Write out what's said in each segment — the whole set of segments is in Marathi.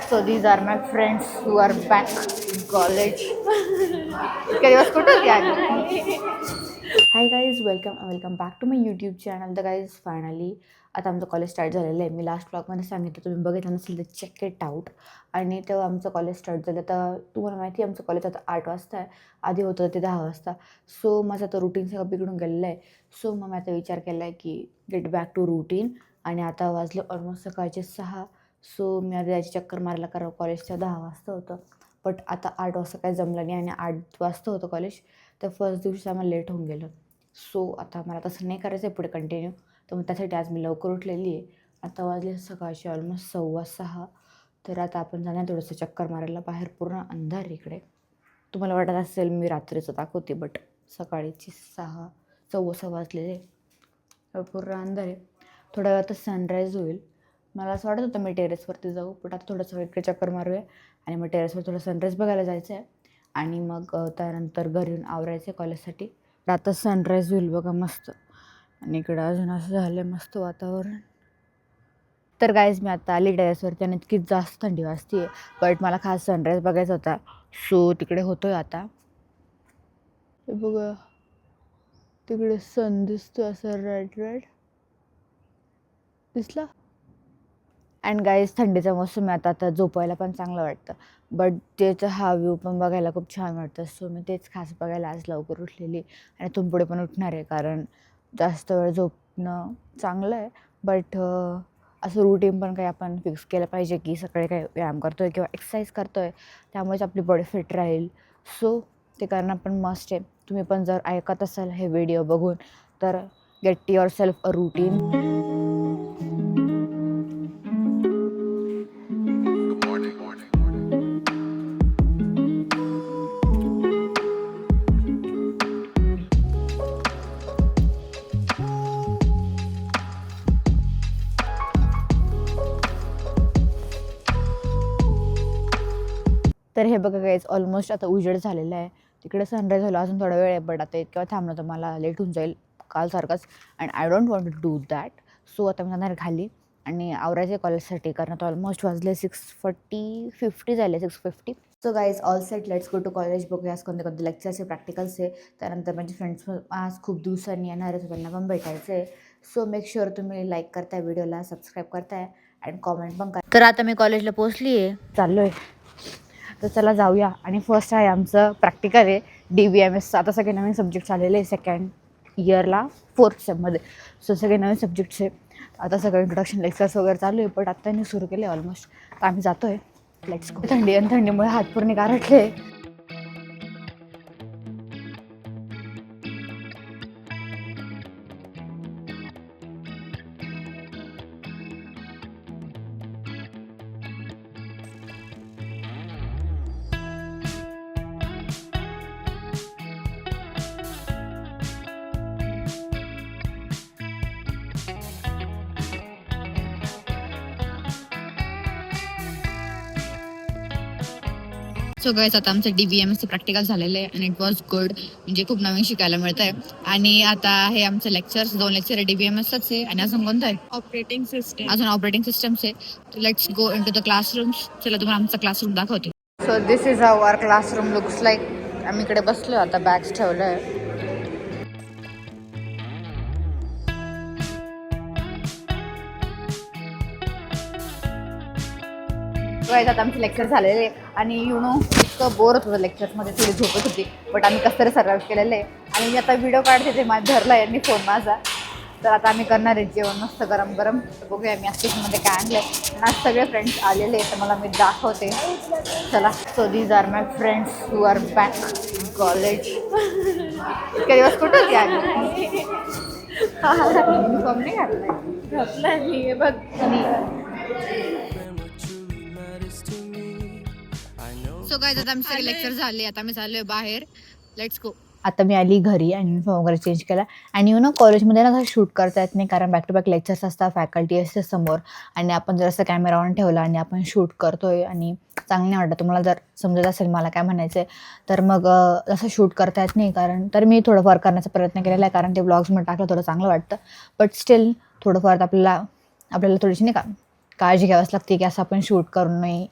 So these are my friends who are back in college. इतके दिवस कुठे होती आधी? Hi guys, welcome back to my YouTube channel. तर गाईज फायनली आता आमचं कॉलेज स्टार्ट झालेलं आहे. मी लास्ट ब्लॉगमध्ये सांगितलं, तुम्ही बघितलं नसेल तर चेक इट आउट. आणि तेव्हा आमचं कॉलेज स्टार्ट झालं. तर तुम्हाला माहिती आहे आमचं कॉलेज आता 8 वाजता आहे. आधी होतं ते 10 वाजता. सो माझं तर रुटीन सगळं बिघडून गेलेलं आहे. सो मग मी आता विचार केला आहे की गेट बॅक टू रुटीन. आणि आता वाजले ऑलमोस्ट सकाळचे 6. सो मी आता याची चक्कर मारायला, कारण कॉलेजचं 10 वाजता होतं. बट आता 8 वाजता काही जमलं नाही आणि 8 वाजता होतं कॉलेज. तर फर्स्ट दिवशी आम्हाला लेट होऊन गेलं. सो आता मला तसं नाही करायचं आहे पुढे कंटिन्यू. तर मग त्यासाठी आज मी लवकर उठलेली आहे. आता वाजले सकाळचे ऑलमोस्ट 6:15. तर आता आपण जाणार थोडंसं चक्कर मारायला. बाहेर पूर्ण अंधार इकडे. तुम्हाला वाटत असेल मी रात्रीचं दाखवते, बट सकाळीची 6:15 वाजलेले. पूर्ण अंधार आहे. थोड्या वेळातच सनराईज होईल. मला असं वाटत होतं मी टेरेसवरती जाऊ, बट आता थोडंसं इकडे चक्कर मारूया आणि मग टेरेसवर थोडं सनराईज बघायला जायचं आहे. आणि मग त्यानंतर घरी येऊन आवरायचं आहे कॉलेजसाठी. आता सनराईज होईल बघा मस्त. आणि इकडं अजून असं झालं आहे मस्त वातावरण. तर गाईज मी आता आली टेरेसवरती आणि इतकी जास्त थंडी वाजते आहे. बट मला खास सनराईज बघायचा होता. सो तिकडे होतो आहे आता. हे बघा तिकडे सन दिसतो असं रेड दिसला. अँड गाईज थंडीचा मोसम आहे आता झोपायला पण चांगलं वाटतं. बट त्याचा हा व्ह्यू पण बघायला खूप छान वाटतं. सो मी तेच खास बघायला आज लवकर उठलेली. आणि इथून पुढे पण उठणार आहे, कारण जास्त वेळ झोपणं चांगलं आहे. बट असं रुटीन पण काही आपण फिक्स केलं पाहिजे की सकाळी काही व्यायाम करतो आहे किंवा एक्सरसाइज करतो आहे, त्यामुळेच आपली बॉडी फिट राहील. सो ते करणं पण मस्ट आहे. तुम्ही पण जर ऐकत असाल हे व्हिडिओ बघून, तर get your self a routine. तर हे बघा गाईज, ऑलमोस्ट आता उजेड झालेला आहे. तिकडे सनराईज झालं, अजून थोडा वेळ आहे. बट आता इतक्या थांबलं तर मला लेट होऊन जाईल कालसारखंच. And I don't want to do that. So आता मी जाणार खाली आणि आवरायचे कॉलेजसाठी, कारण आता ऑलमोस्ट वाजले 6:50 झाले 6:50. So guys all set, let's go to college. बघूया आज कोणते कोणते लेक्चर्स आहे, प्रॅक्टिकल्स आहे. त्यानंतर माझे फ्रेंड्स आज खूप दिवसांनी येणार आहे, त्यांना पण भेटायचं आहे. सो मेक शुअर तुम्ही लाईक करताय व्हिडिओला, सबस्क्राईब करताय अँड कॉमेंट पण करा. तर आता मी कॉलेजला पोचली आहे, चाललो आहे. तर चला जाऊया. आणि फर्स्ट आहे आमचं प्रॅक्टिकल आहे DBMS. आता सगळे नवीन सब्जेक्ट्स आलेले आहे सेकंड इयरला 4th सेममध्ये. सो सगळे नवीन सब्जेक्ट्स आहे. आता सगळं इंट्रोडक्शन लेक्चर्स वगैरे चालू आहे, बट आता मी सुरू केले ऑलमोस्ट. तर आम्ही जातो आहे. लेट्स गो. थंडी आणि थंडीमुळे हात पूर्ण गारठले. सो गाईज आता आमचं DBMS प्रॅक्टिकल झालेलं आहे आणि इट वॉज गुड. म्हणजे खूप नवीन शिकायला मिळतं आहे. आणि आता हे आमचं लेक्चर्स 2 लेक्चर आहे DBMSच आहे. आणि अजून कोणतं आहे? ऑपरेटिंग सिस्टम्स आहे. Let's go in to the classrooms. चला तुम्हाला आमचा क्लासरूम दाखवते. So this is how our classroom looks like. आम्ही इकडे बसलो, आता बॅग्स ठेवलं आहे. आता आमचे लेक्चर झालेले आहे. आणि इतकं बोर होत होतं लेक्चर्समध्ये, थोडी झोपत होती. बट आम्ही कसं तरी सर्वाइव्ह केलेलं आहे. आणि मी आता व्हिडिओ काढते, ते धरला यांनी फोन माझा. तर आता आम्ही करणार आहे जेवण मस्त गरम गरम. बघूया मी आज किचनमध्ये काय आणलं आहे. आणि आज सगळे फ्रेंड्स आलेले आहे, तर मला मी दाखवते. चला. So these are my friends who are back in college. इतके दिवस कुठे होती आधी? युनिफॉर्म नाही घातला नाही बघ. सो गाईज आता आमचे सगळे लेक्चर झाले. आता मी चाललोय बाहेर. Let's go. आता मी आली घरी आणि युनिफॉर्म वगैरे चेंज केला. आणि कॉलेजमध्ये ना शूट करता येत नाही, कारण बॅक टू बॅक लेक्चर्स असतात, फॅकल्टी असते समोर. आणि आपण जर असं कॅमेरा ऑन ठेवला आणि आपण शूट करतोय आणि चांगलं नाही वाटत. तुम्हाला जर समजत असेल मला काय म्हणायचं आहे, तर मग असं शूट करता येत नाही. कारण तर मी थोडंफार करण्याचा प्रयत्न केलेला आहे, कारण ते ब्लॉग्समध्ये टाकलं थोडं चांगलं वाटतं. बट स्टील थोडंफार आपल्याला थोडीशी नाही का काळजी घ्यावीच लागते की असं आपण शूट करून नाही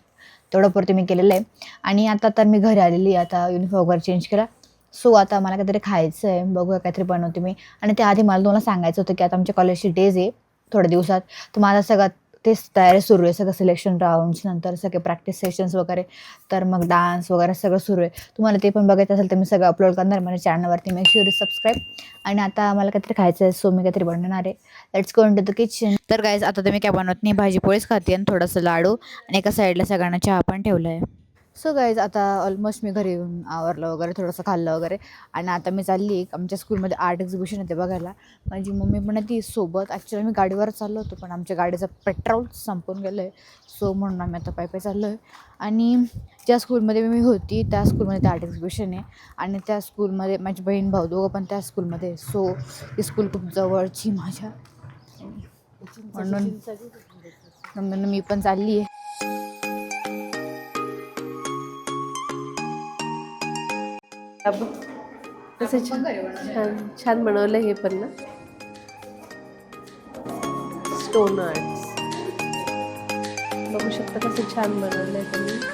तेवढ्यापुरती मी केलेलं आहे. आणि आता तर मी घरी आलेली आहे. आता युनिफॉर्म वगैरे चेंज केला. सो आता मला काहीतरी खायचं आहे. बघूया काहीतरी बनवते मी. आणि त्याआधी मला तुम्हाला सांगायचं होतं की आता आमच्या कॉलेजची डेज आहे थोड्या दिवसात. तर माझा सगळा तेच तयारी सुरू आहे. सगळं सिलेक्शन राऊंड्स नंतर सगळे प्रॅक्टिस सेशन्स वगैरे, तर मग डान्स वगैरे सगळं सुरू आहे. तुम्हाला ते पण बघायचं असेल तर मी सगळं अपलोड करणार माझ्या चॅनलवरती. Make sure subscribe. आणि आता मला काहीतरी खायचं आहे, सो मी काहीतरी बनवणार आहे. Let's go into the kitchen. तर गाईज आता तर मी काय बनवत नाही, भाजी पोळीच खाते आणि थोडंसं लाडू आणि एका साईडला सगळ्यांना चहा पण ठेवलं आहे. सो गाईज आता ऑलमोस्ट मी घरी येऊन आवरलं वगैरे, थोडंसं खाल्लं वगैरे. आणि आता मी चालली आमच्या स्कूलमध्ये आर्ट एक्झिबिशन आहे ते बघायला. माझी मम्मी पण ती सोबत. ॲक्च्युली मी गाडीवर चाललो होतो पण आमच्या गाडीचं पेट्रोल संपून गेलं आहे. सो म्हणून आम्ही आता पायी चाललो आहे. आणि ज्या स्कूलमध्ये मी होती त्या स्कूलमध्ये ते आर्ट एक्झिबिशन आहे. आणि त्या स्कूलमध्ये माझी बहीण भाऊ दोघं पण त्या स्कूलमध्ये. सो ती स्कूल खूप जवळची माझ्या, म्हणून मी पण चालली आहे. तसं छान बनवलं हे पण ना, स्टोन आर्ट्स बघू शकता कसं छान बनवलंय त्यांनी.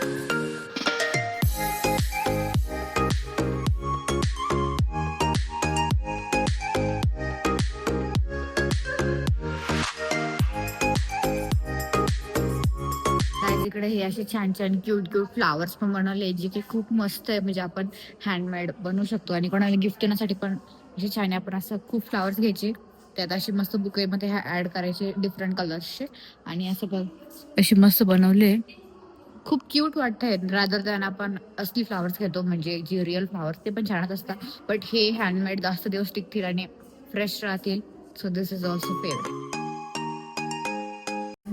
इकडे हे असे छान छान क्यूट फ्लावर्स पण बनवले जे की खूप मस्त आहे. म्हणजे आपण हँडमेड बनवू शकतो आणि कोणाला गिफ्ट देण्यासाठी पण असे छान. आपण असं खूप फ्लावर्स घ्यायचे, त्यात असे मस्त बुकेमध्ये ऍड करायचे डिफरंट कलर्सचे आणि असं बघ असे मस्त बनवले. खूप क्यूट वाटतंय. रादर दॅन आपण असली फ्लावर्स घेतो म्हणजे जे रिअल फ्लावर्स ते पण छानच असतात, बट हे हँडमेड जास्त दिवस टिकतील आणि फ्रेश राहतील. So this is also favourite.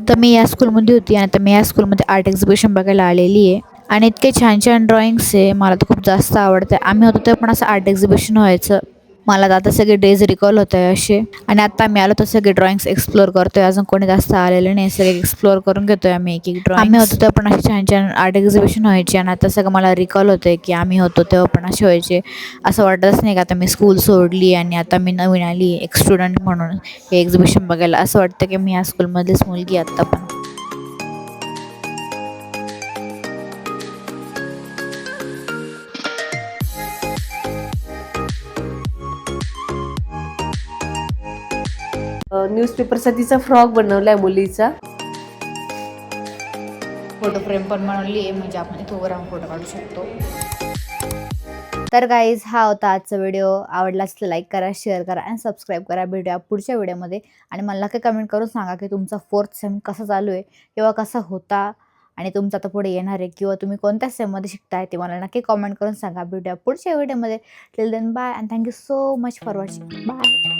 तर मी या स्कूलमध्ये होती आणि आता मी या स्कूलमध्ये आर्ट एक्झिबिशन बघायला आलेली आहे. आणि इतके छान छान ड्रॉइंग्स आहे, मला तर खूप जास्त आवडतं. आम्ही होतो तर पण असं आर्ट एक्झिबिशन व्हायचं. मला तर आता सगळे डेज रिकॉल होत आहे असे. आणि आता आम्ही आलो तर सगळे ड्रॉइंग्स एक्सप्लोअर करतोय. अजून कोणी जास्त आलेले नाही, सगळे एक्सप्लोअर करून घेतोय आम्ही एक ड्रॉइंग. आम्ही होतो तर पण असे छान छान आर्ट एक्झिबिशन व्हायचे. आणि आता सगळं मला रिकॉल होतंय की आम्ही होतो तेव्हा पण असे व्हायचे. असं वाटतच नाही का आता मी स्कूल सोडली आणि आता मी नवीन आली एक स्टुडंट म्हणून हे एक्झिबिशन बघायला. असं वाटतं की मी या स्कूलमधलीच मुलगी आत्ता पण. न्यूजपेपरचा तिचा फ्रॉक बनवलाय मुलीचा. फोटो फ्रेम पण बनवली आहे म्हणजे आपण इथं उभं राहून फोटो काढू शकतो. तर गाईज हा होता आजचा व्हिडिओ. आवडला असेल लाईक करा, शेअर करा आणि सबस्क्राईब करा. भेटूया पुढच्या व्हिडिओमध्ये. आणि मला नक्की कमेंट करून सांगा की तुमचा 4th सेम कसा चालू आहे किंवा कसा होता आणि तुमचा आता पुढे येणार आहे किंवा तुम्ही कोणत्या सेममध्ये शिकताय ते मला नक्की कमेंट करून सांगा. भेटूया पुढच्या व्हिडिओमध्ये. Till then bye and thank you so much for watching. Bye.